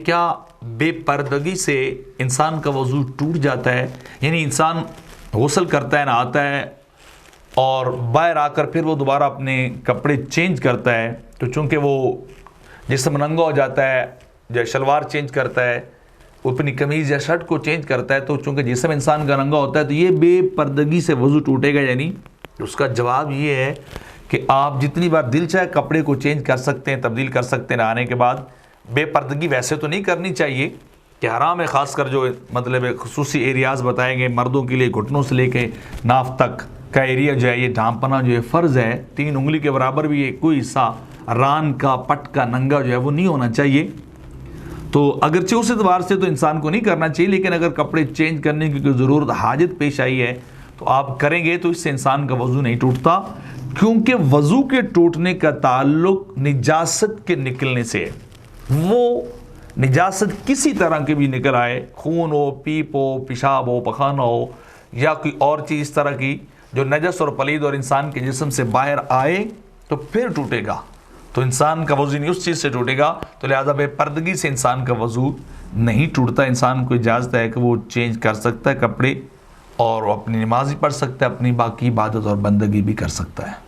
کیا بے پردگی سے انسان کا وضو ٹوٹ جاتا ہے؟ یعنی انسان غسل کرتا ہے، نہاتا ہے اور باہر آ کر پھر وہ دوبارہ اپنے کپڑے چینج کرتا ہے، تو چونکہ وہ جسم ننگا ہو جاتا ہے، یا شلوار چینج کرتا ہے، اپنی قمیض یا شرٹ کو چینج کرتا ہے، تو چونکہ جسم انسان کا ننگا ہوتا ہے تو یہ بے پردگی سے وضو ٹوٹے گا یعنی؟ اس کا جواب یہ ہے کہ آپ جتنی بار دل چاہے کپڑے کو چینج کر سکتے ہیں، تبدیل کر سکتے ہیں نہانے کے بعد۔ بے پردگی ویسے تو نہیں کرنی چاہیے کہ حرام ہے، خاص کر جو مطلب خصوصی ایریاز بتائے گئے مردوں کے لیے، گھٹنوں سے لے کے ناف تک کا ایریا جو ہے، یہ ڈھانپنا جو ہے فرض ہے، 3 انگلی کے برابر بھی کوئی حصہ ران کا پٹ کا ننگا جو ہے وہ نہیں ہونا چاہیے۔ تو اگرچہ اس اعتبار سے تو انسان کو نہیں کرنا چاہیے، لیکن اگر کپڑے چینج کرنے کی کوئی ضرورت حاجت پیش آئی ہے تو آپ کریں گے تو اس سے انسان کا وضو نہیں ٹوٹتا، کیونکہ وضو کے ٹوٹنے کا تعلق نجاست کے نکلنے سے ہے۔ وہ نجاست کسی طرح کی بھی نکل آئے، خون ہو، پیپ ہو، پیشاب ہو، پخانہ ہو، یا کوئی اور چیز اس طرح کی جو نجس اور پلید اور انسان کے جسم سے باہر آئے تو پھر ٹوٹے گا، تو انسان کا وضو نہیں اس چیز سے ٹوٹے گا، تو لہذا بے پردگی سے انسان کا وضو نہیں ٹوٹتا۔ انسان کو اجازت ہے کہ وہ چینج کر سکتا ہے کپڑے، اور وہ اپنی نماز بھی پڑھ سکتا ہے، اپنی باقی عبادت اور بندگی بھی کر سکتا ہے۔